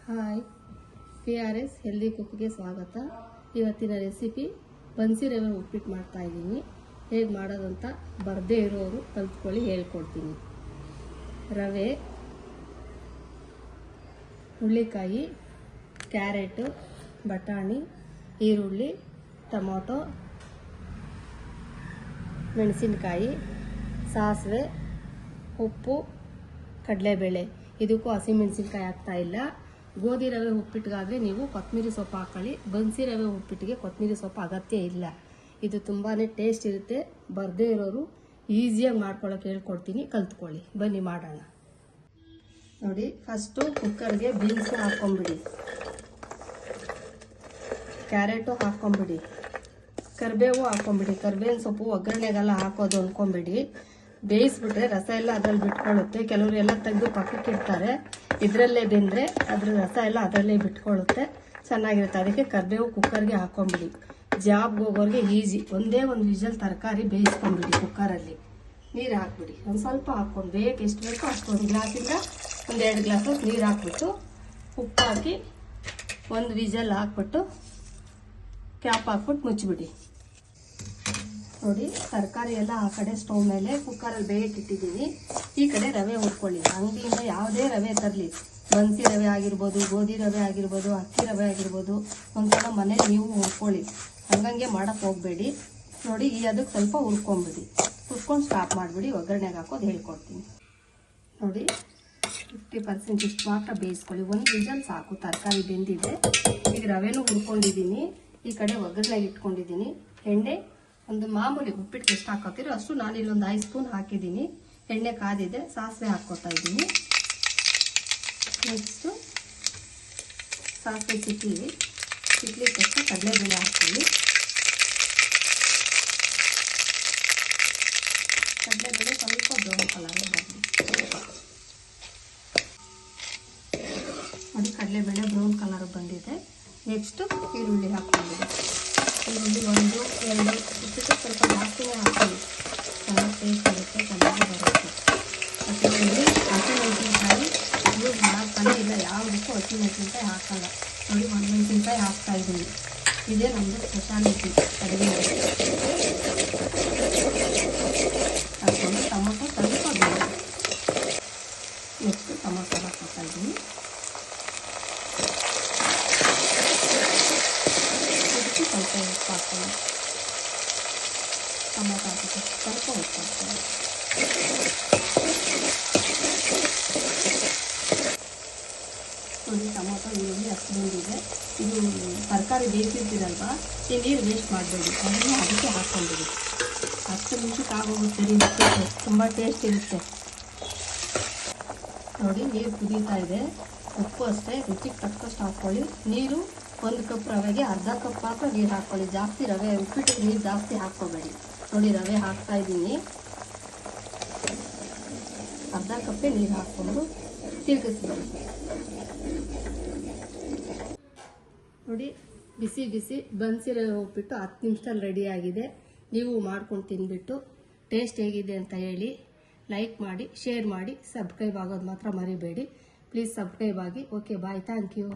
Hi, PRS healthy ಕುಕ್ಗೆ ಸ್ವಾಗತ. ಇವತ್ತಿನ recipe ಬನ್ಸಿ ರವೆ ಉಪ್ಪಿಟ್ಟು ಮಾಡ್ತಾ ಇದ್ದೀನಿ. ಹೇಗೆ ಮಾಡೋದು ಅಂತ ಬರದೇ ಇರೋರು ಕಲ್ತ್ಕೊಳ್ಳಿ, ಹೇಳ್ಕೊಡ್ತೀನಿ. ರವೆ, ಹುಳ್ಳಿಕಾಯಿ, ಕ್ಯಾರೆಟು, ಬಟಾಣಿ, ಈರುಳ್ಳಿ, ಟೊಮೊಟೊ, ಮೆಣಸಿನಕಾಯಿ, ಸಾಸಿವೆ, ಉಪ್ಪು, ಕಡಲೆಬೇಳೆ. ಇದಕ್ಕೂ ಹಸಿಮೆಣಸಿನ್ಕಾಯಿ ಹಾಕ್ತಾ ಇಲ್ಲ. ಗೋಧಿ ರವೆ ಉಪ್ಪಿಟ್ಟಿಗಾದರೆ ನೀವು ಕೊತ್ತಂಬರಿ ಸೊಪ್ಪು ಹಾಕೊಳ್ಳಿ. ಬನ್ಸಿ ರವೆ ಉಪ್ಪಿಟ್ಟಿಗೆ ಕೊತ್ತಂಬರಿ ಸೊಪ್ಪು ಅಗತ್ಯ ಇಲ್ಲ. ಇದು ತುಂಬಾ ಟೇಸ್ಟ್ ಇರುತ್ತೆ. ಬರದೇ ಇರೋರು ಈಸಿಯಾಗಿ ಮಾಡ್ಕೊಳ್ಳೋಕೆ ಹೇಳ್ಕೊಡ್ತೀನಿ, ಕಲ್ತ್ಕೊಳ್ಳಿ. ಬನ್ನಿ ಮಾಡೋಣ. ನೋಡಿ, ಫಸ್ಟು ಕುಕ್ಕರ್ಗೆ ಬೀನ್ಸ್ ಹಾಕ್ಕೊಂಬಿಡಿ, ಕ್ಯಾರೆಟು ಹಾಕ್ಕೊಂಬಿಡಿ, ಕರಿಬೇವು ಹಾಕ್ಕೊಂಬಿಡಿ. ಕರಿಬೇವಿನ ಸೊಪ್ಪು ಒಗ್ಗರಣೆಗೆಲ್ಲ ಹಾಕೋದು ಅಂದ್ಕೊಂಬಿಡಿ. ಬೇಯಿಸ್ಬಿಟ್ರೆ ರಸ ಎಲ್ಲ ಅದ್ರಲ್ಲಿ ಬಿಟ್ಕೊಳ್ಳುತ್ತೆ. ಕೆಲವರು ಎಲ್ಲ ತೆಗೆದು ಪಕ್ಕಕ್ಕೆ ಇಡ್ತಾರೆ. ಇದರಲ್ಲೇ ಬೆಂದರೆ ಅದ್ರ ರಸ ಎಲ್ಲ ಅದರಲ್ಲೇ ಬಿಟ್ಕೊಳ್ಳುತ್ತೆ, ಚೆನ್ನಾಗಿರುತ್ತೆ. ಅದಕ್ಕೆ ಕರಿಬೇವು ಕುಕ್ಕರ್ಗೆ ಹಾಕ್ಕೊಂಬಿಡಿ. ಜಾಬ್ಗೆ ಹೋಗೋರಿಗೆ ಈಸಿ. ಒಂದೇ ಒಂದು ವಿಷಲ್ ತರಕಾರಿ ಬೇಯಿಸ್ಕೊಂಬಿಡಿ. ಕುಕ್ಕರಲ್ಲಿ ನೀರು ಹಾಕ್ಬಿಡಿ. ಒಂದು ಸ್ವಲ್ಪ ಹಾಕ್ಕೊಂಡು ಬೇಕು, ಎಷ್ಟು ಬೇಕೋ ಅಷ್ಟು. ಒಂದು ಗ್ಲಾಸಿಂದ ಒಂದು 2 ಗ್ಲಾಸ್ ನೀರು ಹಾಕ್ಬಿಟ್ಟು ಉಪ್ಪು ಹಾಕಿ ಒಂದು ವಿಷಲ್ ಹಾಕ್ಬಿಟ್ಟು ಕ್ಯಾಪ್ ಹಾಕ್ಬಿಟ್ಟು ಮುಚ್ಚಿಬಿಡಿ. ನೋಡಿ, ತರಕಾರಿ ಎಲ್ಲ ಆ ಕಡೆ ಸ್ಟವ್ ಮೇಲೆ ಕುಕ್ಕರಲ್ಲಿ ಬೇಯಕ್ಕೆ ಇಟ್ಟಿದ್ದೀನಿ. ಈ ಕಡೆ ರವೆ ಹುರ್ಕೊಳ್ಳಿ. ಅಂಗಡಿಯಿಂದ ಯಾವುದೇ ರವೆ ತರಲಿ, ಬನ್ಸಿ ರವೆ ಆಗಿರ್ಬೋದು, ಗೋಧಿ ರವೆ ಆಗಿರ್ಬೋದು, ಅಕ್ಕಿ ರವೆ ಆಗಿರ್ಬೋದು, ಒಂದ್ಸಲ ಮನೇಲಿ ನೀವು ಹುರ್ಕೊಳ್ಳಿ. ಹಂಗಂಗೆ ಮಾಡೋಕ್ಕೆ ಹೋಗಬೇಡಿ. ನೋಡಿ, ಅದಕ್ಕೆ ಸ್ವಲ್ಪ ಹುರ್ಕೊಂಬಿಡಿ. ಹುರ್ಕೊಂಡು ಸ್ಟಾಪ್ ಮಾಡಿಬಿಡಿ. ಒಗ್ಗರಣೆಗೆ ಹಾಕೋದು ಹೇಳ್ಕೊಡ್ತೀನಿ. ನೋಡಿ, 50% ಇಷ್ಟು ಮಾತ್ರ ಬೇಯಿಸ್ಕೊಳ್ಳಿ. ಒಂದು ವಿಷಲ್ ಸಾಕು, ತರಕಾರಿ ಬೆಂದಿದೆ. ಈಗ ರವೆನೂ ಹುರ್ಕೊಂಡಿದ್ದೀನಿ. ಈ ಕಡೆ ಒಗ್ಗರಣೆಗೆ ಇಟ್ಕೊಂಡಿದ್ದೀನಿ. ಎಣ್ಣೆ ಒಂದು ಮಾಮೂಲಿ ಉಪ್ಪಿಟ್ಟು ಎಷ್ಟು ಹಾಕೋತೀರೋ ಅಷ್ಟು. ನಾನು ಇಲ್ಲೊಂದು 5 ಸ್ಪೂನ್ ಹಾಕಿದ್ದೀನಿ. ಎಣ್ಣೆ ಕಾದಿದೆ. ಸಾಸಿವೆ ಹಾಕ್ಕೊತಾ ಇದ್ದೀನಿ. ನೆಕ್ಸ್ಟು ಸಾಸಿವೆ ಸಿಕ್ಕಲಿ ತಕ್ಷಣ ಕಡಲೆಬೇಳೆ ಹಾಕ್ಕೊಳ್ಳಿ. ಕಡಲೆಬೇಳೆ ಸ್ವಲ್ಪ ಬ್ರೌನ್ ಕಲರ್ ಬರಲಿ. ನೋಡಿ, ಕಡಲೆಬೇಳೆ ಬ್ರೌನ್ ಕಲರ್ ಬಂದಿದೆ. ನೆಕ್ಸ್ಟು ಈರುಳ್ಳಿ ಹಾಕ್ಕೊಂಡಿದೆ. ಈರುಳ್ಳಿ 1, 2 ಉಪ್ಪಿಟ್ಟು ಸ್ವಲ್ಪ ಜಾಸ್ತಿನೇ ಹಾಕ್ಕೊಳ್ಳಿ. ಚೆನ್ನಾಗಿ ಟೇಸ್ಟ್ ಇರುತ್ತೆ, ಚೆನ್ನಾಗಿ ಬರುತ್ತೆ. ಹಸಿಮೆಣಸಿನಕಾಯಿ ಯೂಸ್ ಮಾಡ್ತಾನೆ ಇಲ್ಲ. ಯಾವುದಕ್ಕೂ ಹಸಿಮೆಣಸಿನಕಾಯಿ ಹಾಕಲ್ಲ. ನೋಡಿ, ಒಣಮೆಣಸಿನ್ಕಾಯಿ ಹಾಕ್ತಾ ಇದ್ದೀನಿ. ಇದೇ ನಮ್ಮದು ಸ್ಪೆಷಾಲಿಟಿ ಅಡುಗೆ. ಹಾಕ್ಕೊಂಡು ಟೊಮೊಟೊ ಸ್ವಲ್ಪ ಬೇಡ. ನೆಕ್ಸ್ಟ್ ಟೊಮೊಟೊ ಹಾಕ್ತಾ ಇದ್ದೀನಿ. ಸ್ವಲ್ಪ ಉಪ್ಪು ಹಾಕ್ಕೊಳ್ಳಿ. ಟೊಮೊಟೊ ಹಾಕಿ ಸ್ವಲ್ಪ ಉಪ್ಪು ಹಾಕ್ಕೊಳ್ಳಿ. ನೋಡಿ, ಟೊಮೊಟೊ ಈರುಳ್ಳಿ ಅಷ್ಟು ಬಂದಿದೆ. ಇದು ತರಕಾರಿ ಬೇಯಿಸಿರ್ತೀರಲ್ವಾ, ಈ ನೀರು ವೇಸ್ಟ್ ಮಾಡಬೇಡಿ. ಅದನ್ನು ಅದಕ್ಕೆ ಹಾಕ್ಕೊಂಬಿಡಿ. 10 ನಿಮಿಷಕ್ಕೆ ಆಗೋಗುತ್ತೆ. ತುಂಬ ಟೇಸ್ಟ್ ಇರುತ್ತೆ. ನೋಡಿ, ನೀರು ಕುದೀತಾ ಇದೆ. ಉಪ್ಪು ಅಷ್ಟೇ ರುಚಿಗೆ ತಕ್ಕಷ್ಟು ಹಾಕ್ಕೊಳ್ಳಿ. ನೀರು 1 ಕಪ್ ರವೆಗೆ ಅರ್ಧ ಕಪ್ ಮಾತ್ರ ನೀರು ಹಾಕ್ಕೊಳ್ಳಿ. ಜಾಸ್ತಿ ರವೆ ಉಪ್ಪಿಟ್ಟಿಗೆ ನೀರು ಜಾಸ್ತಿ ಹಾಕ್ಕೋಬೇಡಿ. ನೋಡಿ, ರವೆ ಹಾಕ್ತಾ ಇದ್ದೀನಿ. ಅರ್ಧ ಕಪ್ಪೇ ನೀರು ಹಾಕ್ಕೊಂಡು ತಿರುಗಿಸ್ಬೇಡಿ. ನೋಡಿ, ಬಿಸಿ ಬಿಸಿ ಬನ್ಸಿ ರವೆ ಉಪ್ಪಿಟ್ಟು 10 ನಿಮಿಷದಲ್ಲಿ ರೆಡಿಯಾಗಿದೆ. ನೀವು ಮಾಡ್ಕೊಂಡು ತಿಂದ್ಬಿಟ್ಟು ಟೇಸ್ಟ್ ಹೇಗಿದೆ ಅಂತ ಹೇಳಿ. ಲೈಕ್ ಮಾಡಿ, ಶೇರ್ ಮಾಡಿ, ಸಬ್ಸ್ಕ್ರೈಬ್ ಆಗೋದು ಮಾತ್ರ ಮರಿಬೇಡಿ. ಪ್ಲೀಸ್ ಸಬ್ಸ್ಕ್ರೈಬ್ ಆಗಿ. Okay, bye, thank you.